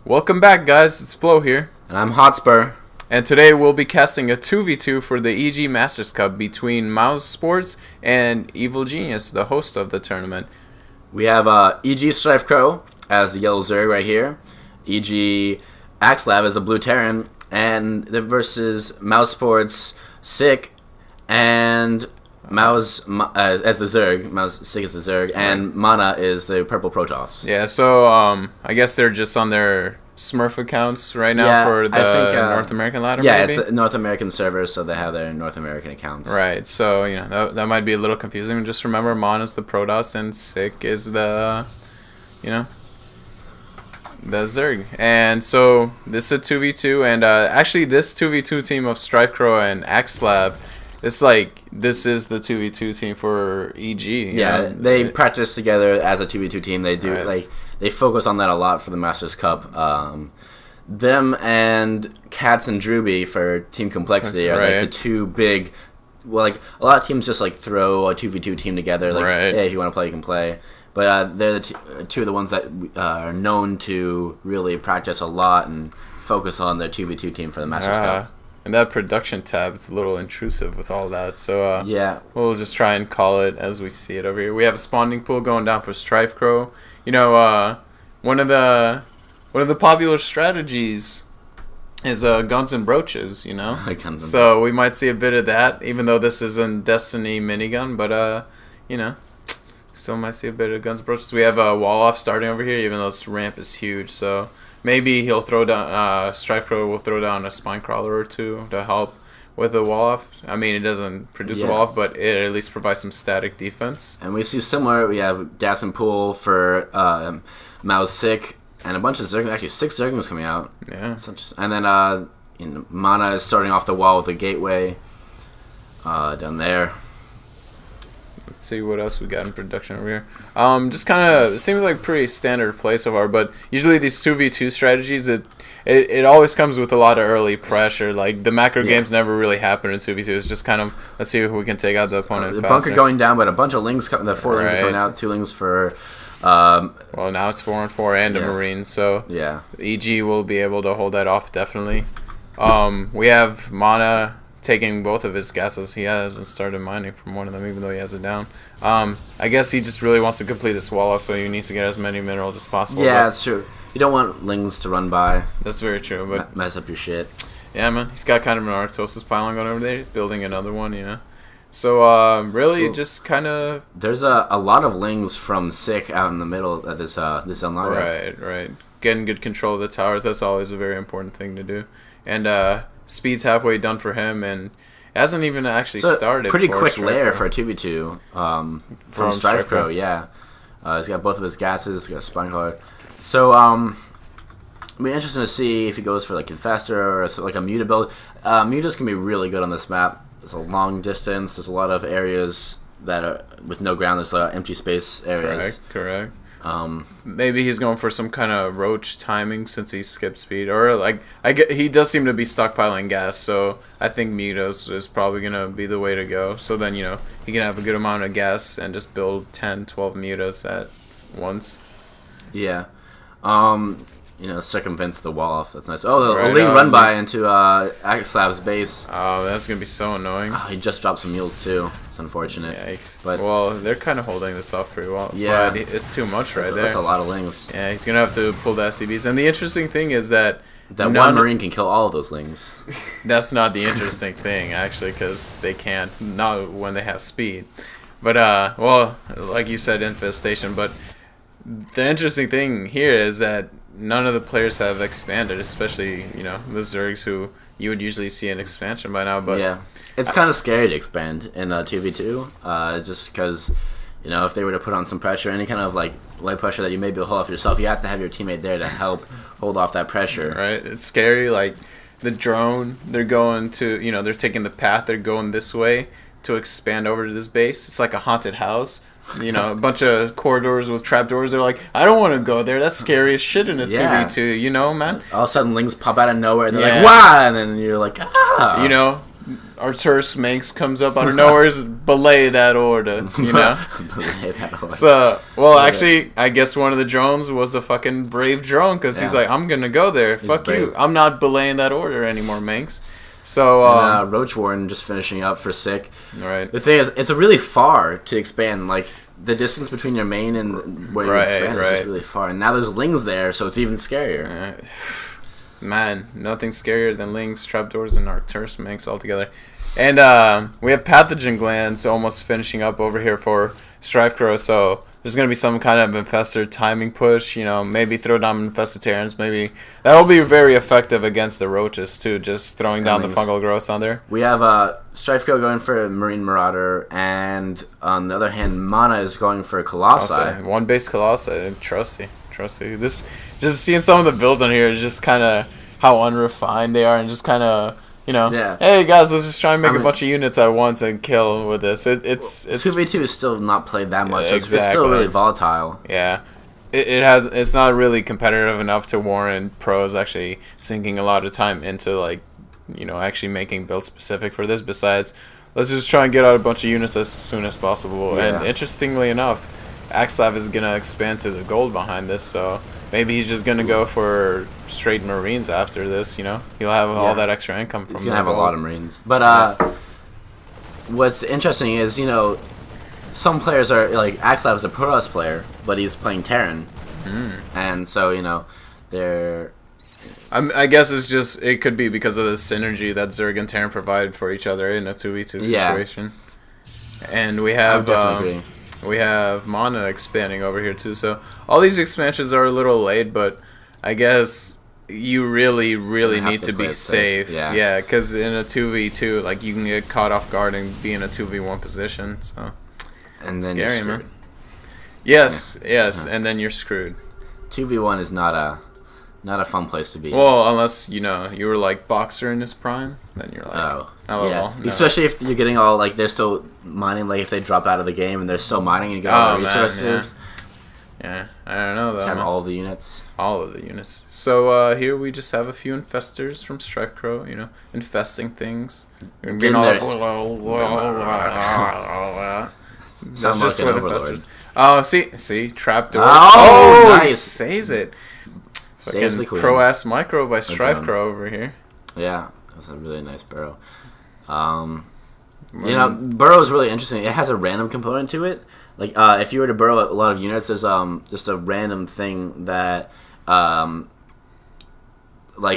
Welcome back, guys. It's Flo here. And I'm hoTspur. And today we'll be casting a 2v2 for the EG Masters Cup between Mousesports and Evil Genius, the host of the tournament. We have EG Strife Crow as the yellow Zerg right here. EG Axlab as a blue Terran. And the versus Mousesports Sick and Mouse as the Zerg. Mouse Sick is the Zerg. And Mana is the purple Protoss. Yeah, so I guess they're just on their Smurf accounts right now for the North American ladder, yeah, maybe? it's the North American server, so they have their North American accounts. Right, so, that might be a little confusing. Just remember, Mana's the Protoss and Sick is the Zerg. And so, this is a 2v2, and actually this 2v2 team of Strife Crow and Axlab, it's like, this is the 2v2 team for EG. Yeah, they practice together as a 2v2 team. They do, they focus on that a lot for the Masters Cup. Them and Cats and Drewby for Team Complexity are like the two big. Well, like a lot of teams just like throw a 2v2 team together. Like, hey, if you want to play, you can play. But they're the two of the ones that are known to really practice a lot and focus on the 2v2 team for the Masters Cup. And that production tab, it's a little intrusive with all that. So yeah, we'll just try and call it as we see it over here. We have a spawning pool going down for Strife Crow. One of the popular strategies is guns and brooches. So we might see a bit of that, even though this isn't Destiny minigun. But still might see a bit of guns and brooches. We have a wall off starting over here, even though this ramp is huge. So maybe he'll throw down. Strife Crow will throw down a spine crawler or two to help with the wall off. I mean, it doesn't produce a wall off, but it at least provides some static defense. And we see similar. We have Gas and Pool for Mouse Sick and a bunch of Zerglings. Actually, 6 Zerglings coming out. Yeah. And then Mana is starting off the wall with a gateway down there. Let's see what else we got in production over here. Just kind of seems like pretty standard play so far, but usually these 2v2 strategies, it always comes with a lot of early pressure. Like the macro games never really happen in 2v2. It's just kind of, let's see if we can take out the opponent the faster. bunker going down, but a bunch of lings coming. The 4 lings are coming out. 2 lings for. Well, now it's 4-on-4 and a Marine, so EG will be able to hold that off definitely. We have Mana taking both of his gases. He hasn't started mining from one of them, even though he has it down. I guess he just really wants to complete this wall off, so he needs to get as many minerals as possible. Yeah, that's true. You don't want lings to run by. That's very true, but mess up your shit. Yeah, man, he's got kind of an Artosis pylon going over there. He's building another one, So really, just kind of. There's a lot of lings from Sick out in the middle of this unlock. Right. Getting good control of the towers. That's always a very important thing to do. And speed's halfway done for him, and it hasn't even actually started. Pretty quick layer for a 2v2 from Strife Crow. Yeah, he's got both of his gases. He's got a spine crawler. So it'll be interesting to see if he goes for like a faster or like a Muta build. Mutas can be really good on this map. It's a long distance. There's a lot of areas that are with no ground. There's a lot of empty space areas. Correct. Maybe he's going for some kind of roach timing since he skipped speed, or he does seem to be stockpiling gas. So I think Mutas is probably gonna be the way to go. So then he can have a good amount of gas and just build 10, 12 Mutas at once. Yeah. Circumvents the wall off. That's nice. Oh, the Ling run by into Axlab's base. Oh, that's gonna be so annoying. Oh, he just dropped some mules too. It's unfortunate. Yikes. But they're kind of holding this off pretty well. Yeah, but it's too much there. That's a lot of lings. Yeah, he's gonna have to pull the SCVs. And the interesting thing is that one Marine can kill all of those lings. That's not the interesting thing actually, because they can't. Not when they have speed. But well, like you said, infestation. But the interesting thing here is that none of the players have expanded, especially the Zergs, who you would usually see an expansion by now. But yeah, it's kind of scary to expand in 2v2, just because if they were to put on some pressure, any kind of like light pressure that you may be able to hold off yourself, you have to have your teammate there to help hold off that pressure. Right, it's scary. Like the drone, they're going to they're taking the path, they're going this way to expand over to this base. It's like a haunted house. A bunch of corridors with trapdoors. They're like, I don't want to go there. That's scary as shit in a 2v2, man. All of a sudden, lings pop out of nowhere, and they're like, wow! And then you're like, ah! Arcturus Minx comes up out of nowhere, belay that order, you know? Belay that order. So, well, actually, I guess one of the drones was a fucking brave drone, because he's like, I'm gonna go there. Fuck brave. You. I'm not belaying that order anymore, Minx. So, and, Roach Warren just finishing up for Sick. Right. The thing is, it's really far to expand. Like, the distance between your main and where you expand is just really far. And now there's Lings there, so it's even scarier. Man, nothing scarier than Lings, Trapdoors, and Arcturus Minx altogether. And we have Pathogen Glands almost finishing up over here for Strife Crow, so there's going to be some kind of Infestor timing push, you know, maybe throw down Infested maybe. That will be very effective against the Roaches, too, just throwing down the fungal growths on there. We have Strife Crow going for Marine Marauder, and on the other hand, Mana is going for Colossi. One base Colossi, trusty. This, just seeing some of the builds on here is just kind of how unrefined they are, and just kind of, you know, hey guys, let's just try and make a bunch of units at once and kill with this. It's 2v2 is still not played that much. It's still really volatile. Yeah, it's not really competitive enough to warrant pros actually sinking a lot of time into, like, you know, actually making build specific for this. Besides, let's just try and get out a bunch of units as soon as possible. Yeah. And interestingly enough, Axlav is gonna expand to the gold behind this, so maybe he's just gonna go for straight Marines after this. You know, he'll have all that extra income from. He's gonna have a lot of Marines. But what's interesting is, you know, some players are like Axlav is a Protoss player, but he's playing Terran, and so, you know, they're. I guess it could be because of the synergy that Zerg and Terran provided for each other in a 2v2 situation. And we have. We have Mana expanding over here too, so all these expansions are a little late, but I guess you really need to be safe. Yeah, because in a 2v2, like, you can get caught off guard and be in a 2v1 position, so and then scary, you're man. Yes, and then you're screwed. 2v1 is not a fun place to be. Well, unless, you know, you were like Boxer in his prime, then you're like, no. Especially if you're getting all, like, they're still mining, like, if they drop out of the game and they're still mining and you get all the resources. Yeah, I don't know, though. Have all the units. All of the units. So here we just have a few infestors from Strife Crow, you know, infesting things. Being all that's just what infestors. Oh, see, trapdoors. Oh, nice. He says it. Saves the queen. Pro-ass micro by Strife Crow over here. Yeah, that's a really nice burrow. You know, burrow is really interesting. It has a random component to it. Like, if you were to burrow a lot of units, there's just a random thing that, like,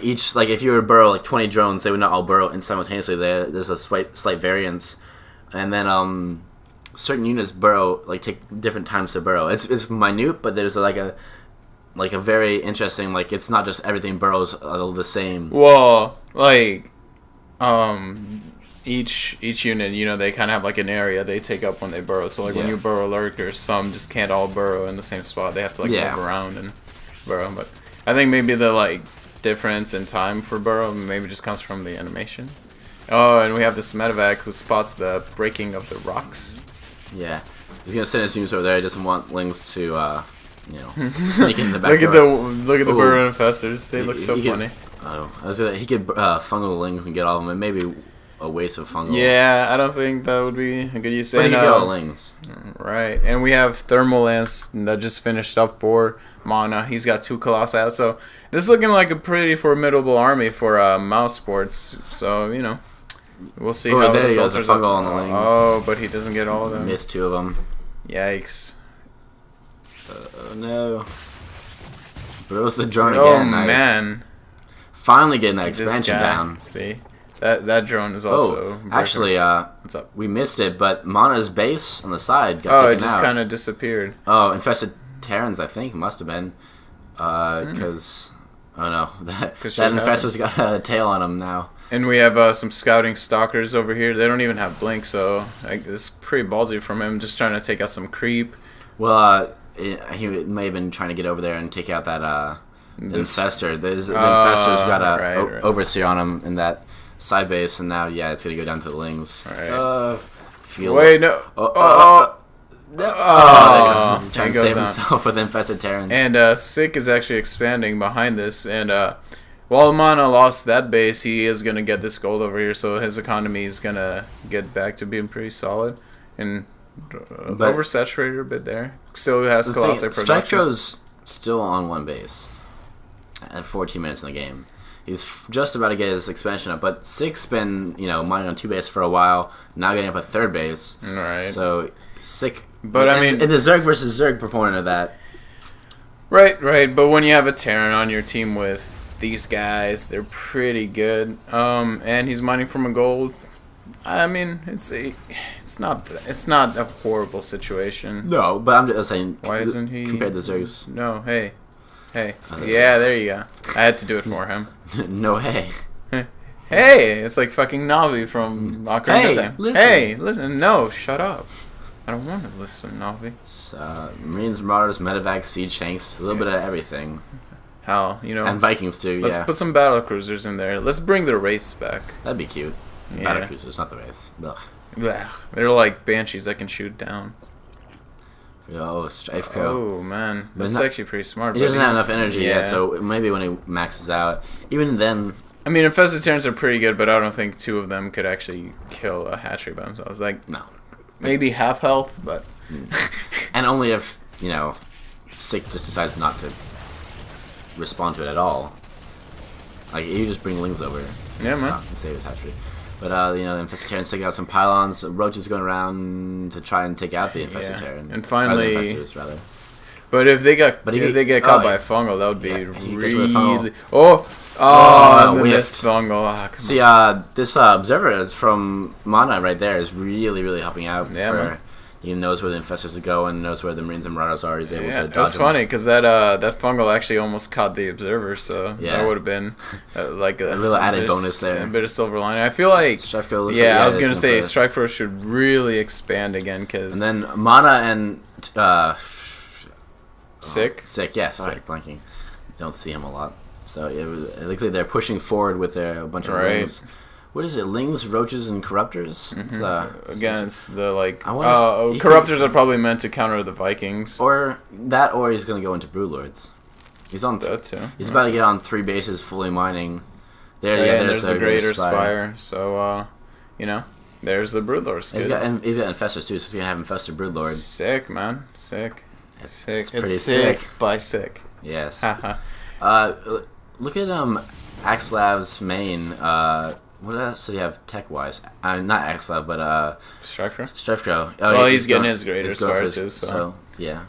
if you were to burrow like 20 drones, they would not all burrow in simultaneously. There's a slight variance, and then certain units burrow, like, take different times to burrow. It's minute, but there's like a very interesting, like, it's not just everything burrows the same. Well, like, each unit, you know, they kind of have like an area they take up when they burrow. So, like, when you burrow lurkers, some just can't all burrow in the same spot. They have to, like, move around and burrow. But I think maybe the, like, difference in time for burrow maybe just comes from the animation. Oh, and we have this medevac who spots the breaking of the rocks. Yeah, he's gonna send his units over there. He doesn't want Lings to, you know, sneak in the back look at the burrow infestors. They look so funny. He could fungal Lings and get all of them, and maybe a waste of fungal. Yeah, I don't think that would be a good use. But he could get all Lings. Right, and we have Thermal Lance that just finished up for Mana. He's got 2 Colossi out, so this is looking like a pretty formidable army for Mousesports. So, you know, we'll see how there this he goes, a fungal on the Lings. Oh, but he doesn't get all of them. Missed 2 of them. Yikes. No. Burrows the drone again. Nice. Man. Finally getting that expansion down. See? That drone is also... actually, what's up? We missed it, but Mana's base on the side got taken out. Oh, it just kind of disappeared. Oh, Infested Terrans, I think, must have been. Because... Oh, no. That Infestor's got a tail on him now. And we have some scouting stalkers over here. They don't even have blink, so it's pretty ballsy from him, just trying to take out some creep. Well, he may have been trying to get over there and take out that Infestor. The Infestor's got a Overseer on him in that side base, and now, it's going to go down to the Lings. Right. Wait, no. Trying to save himself with Infested Terrans. And Sick is actually expanding behind this, and while Mana lost that base, he is going to get this gold over here, so his economy is going to get back to being pretty solid. And oversaturated a bit there. Still has Colossi production. Strike's still on one base at 14 minutes in the game. He's just about to get his expansion up, but Sick's been, mining on 2 base for a while, now getting up at 3rd base. Right. So, Sick... But, in the Zerg versus Zerg proponent of that... Right, but when you have a Terran on your team with these guys, they're pretty good. And he's mining from a gold. I mean, it's not a horrible situation. No, but I'm just saying... Why isn't he... Compared to Zergs... No, hey. Yeah, there you go. I had to do it for him. No, hey. Hey, it's like fucking Navi from Ocarina of Time. Listen. Hey, listen. No, shut up. I don't want to listen, Navi. Marines, Marauders, Medevacs, Siege Tanks, a little bit of everything. Hell, And Vikings too, Let's put some battle cruisers in there. Let's bring the Wraiths back. That'd be cute. Yeah. Battle cruisers, not the Wraiths. Ugh. Blech. They're like Banshees that can shoot down. Oh, Strife Co. Oh, man. That's actually pretty smart. He doesn't have enough energy yet, so maybe when he maxes out, even then... I mean, Infested Terrans are pretty good, but I don't think 2 of them could actually kill a hatchery by themselves. Like, no. Maybe half health, but... And only if, Sick just decides not to respond to it at all. Like, you just bring Lings over. Yeah, man. And save his hatchery. But, the Infested Terran's taking out some pylons. Roaches going around to try and take out the Infested Terran. And finally... Infestors, rather. But if they get caught by a fungal, that would be really... Oh, missed fungal. See, this Observer is from Mana right there is really, really helping out. Yeah, he knows where the Infestors go and knows where the Marines and Marauders are. He's able to dodge it was funny because that fungal actually almost caught the Observer, so that would have been like a little added bonus there. A bit of silver lining. I feel like I was gonna say Strike Force should really expand again because and then Mana and Sick, yeah. Sorry, blanking. Don't see him a lot. So likely they're pushing forward with a bunch of Lings. What is it? Lings, Roaches, and Corruptors? It's Corruptors are probably meant to counter the Vikings. Or he's going to go into Broodlords. He's on that too. He's about to get on 3 bases fully mining. There's the Greater Spire. So, there's the Broodlords. He's got Infestors too, so he's going to have Infested Broodlord. Sick, man. Sick. It's pretty sick. By sick. Yes. Look at Axlav's main. What else do you have tech-wise? Not Axlav, but Strife Crow. Oh, he's getting his Greater Spire too. So yeah.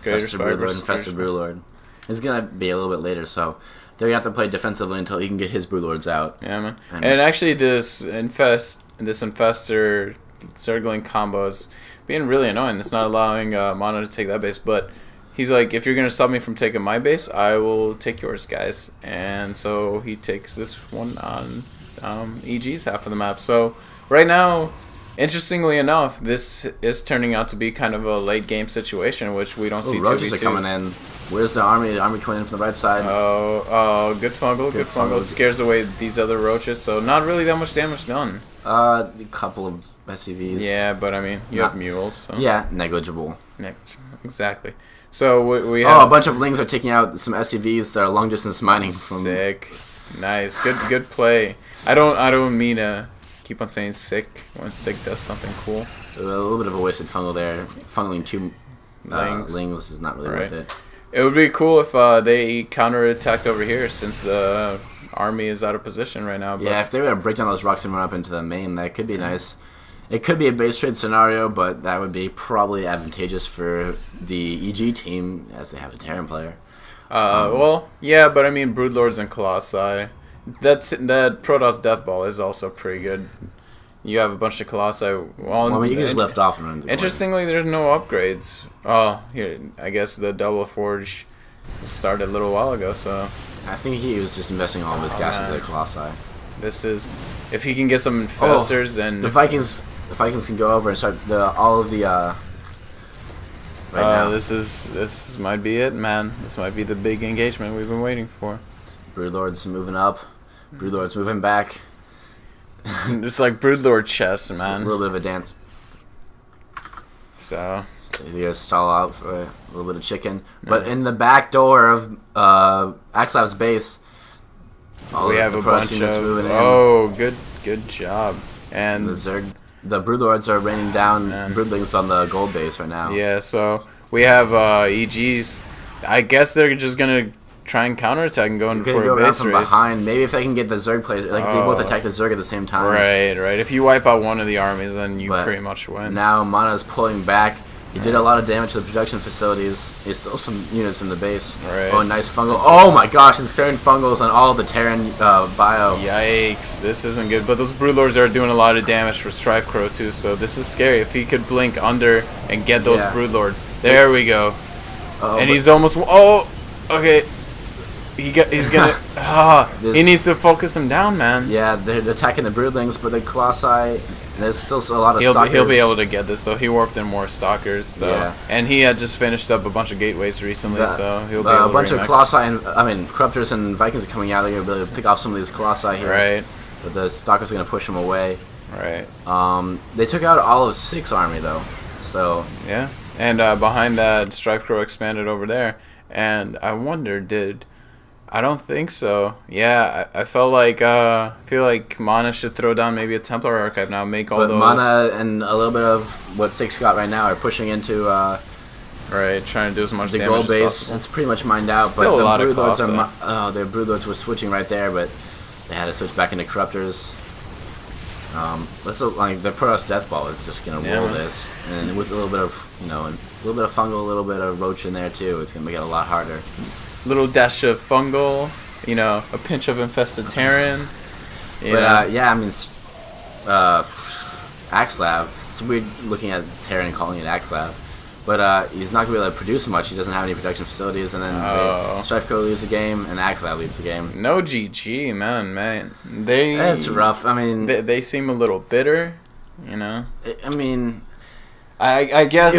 Greater Spire versus Infested Broodlord. It's gonna be a little bit later, so they're gonna have to play defensively until he can get his Broodlords out. Yeah, man. And actually, this Infestor Zergling combo is being really annoying. It's not allowing Mono to take that base, but he's like, if you're going to stop me from taking my base, I will take yours, guys. And so he takes this one on EG's half of the map. So right now, interestingly enough, this is turning out to be kind of a late game situation, which we don't see. Roaches are coming in. Where's the army? The army coming in from the right side. Oh, good fungal. Good fungal. Scares away these other roaches, so not really that much damage done. A couple of SCVs. Yeah, but I mean, you have mules. So. Yeah, negligible. Exactly. So we have a bunch of Lings are taking out some SCVs that are long distance mining. Sick, nice, good play. I don't mean to keep on saying sick when Sick does something cool. A little bit of a wasted fungal there. Funneling 2 Lings is not really worth it. It would be cool if they counter-attacked over here since the army is out of position right now. But yeah, if they were to break down those rocks and run up into the main, that could be nice. It could be a base trade scenario, but that would be probably advantageous for the EG team as they have a Terran player. Well, yeah, but I mean Broodlords and Colossi. That Protoss Death Ball is also pretty good. You have a bunch of Colossi. Well, I mean, you just left off and run. Interestingly, there's no upgrades. Oh, here, I guess the Double Forge started a little while ago, so... I think he was just investing all of his gas into the Colossi. This is... If he can get some Infestors and... The Vikings can go over and start all of the... now. This might be it, man. This might be the big engagement we've been waiting for. Broodlord's moving up. Broodlord's moving back. It's like Broodlord chess, man. A little bit of a dance. So you guys stall out for a little bit of chicken. But in the back door of Axlav's base, We have a bunch of... good job. And the Broodlords are raining down Broodlings on the gold base right now. Yeah, so we have EGs. I guess they're just going to try and counterattack and go in for a base from race. Behind. Maybe if they can get the Zerg plays, like if they both attack the Zerg at the same time. Right. If you wipe out one of the armies, then you pretty much win. Now Mana's pulling back. He did a lot of damage to the production facilities. There's still some units in the base. Right. Oh, nice fungal. Oh my gosh, insane fungals on all the Terran bio. Yikes, this isn't good. But those Broodlords are doing a lot of damage for Strife Crow too, so this is scary. If he could blink under and get those Broodlords. There we go. And he's almost... Oh, okay. He's gonna... he needs to focus him down, man. Yeah, they're attacking the Broodlings, but the Colossi... There's still a lot of stalkers. He'll be able to get this, though. He warped in more stalkers, so and he had just finished up a bunch of gateways recently, so he'll be able to a bunch of Colossi and Corruptors and Vikings are coming out. They're gonna be able to pick off some of these Colossi here. Right. But the stalkers are gonna push them away. Right. They took out all of 6 army though, so yeah. And behind that, Strife Crow expanded over there, and I wonder I don't think so. Yeah, I feel like Mana should throw down maybe a Templar Archive now, make all those. But Mana and a little bit of what 6 got right now are pushing into right, trying to do as much the damage gold as base. possible. It's pretty much mined out. Still but a lot of their Broodlords were switching right there, but they had to switch back into Corruptors. Let's look like the Protoss Death Ball is just gonna roll this, and with a little bit of a little bit of fungal, a little bit of roach in there too. It's gonna make it a lot harder. Little dash of fungal, a pinch of infested Terran. Yeah, I mean, Axe Lab. It's weird looking at Terran and calling it Axe Lab. But he's not going to be able to produce much. He doesn't have any production facilities. And then Strife Co. leaves the game, and Axe Lab leaves the game. No GG, man. It's rough. I mean... They seem a little bitter, I mean... I guess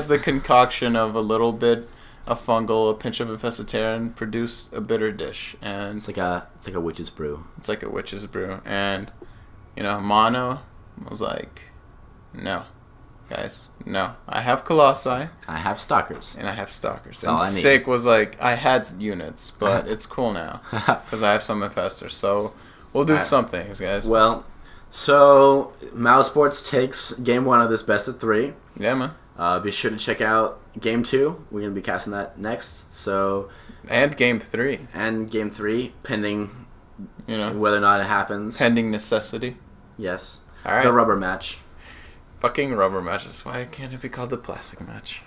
the concoction of a little bit of fungal, a pinch of infested Terran produce a bitter dish, and it's like a witch's brew. It's like a witch's brew, and Mono was like, no, guys, no. I have Colossi. I have Stalkers. And I have Stalkers. That's all I need. Sick was like, I had units, but it's cool now because I have some infestors. So we'll do some things, guys. Well, so Mousesports takes game 1 of this best of 3. Yeah, man. Be sure to check out Game 2. We're going to be casting that next. And Game 3. And Game 3, pending whether or not it happens. Pending necessity. Yes. All right. The rubber match. Fucking rubber matches. Why can't it be called the plastic match?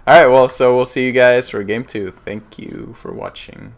All right, well, so we'll see you guys for Game 2. Thank you for watching.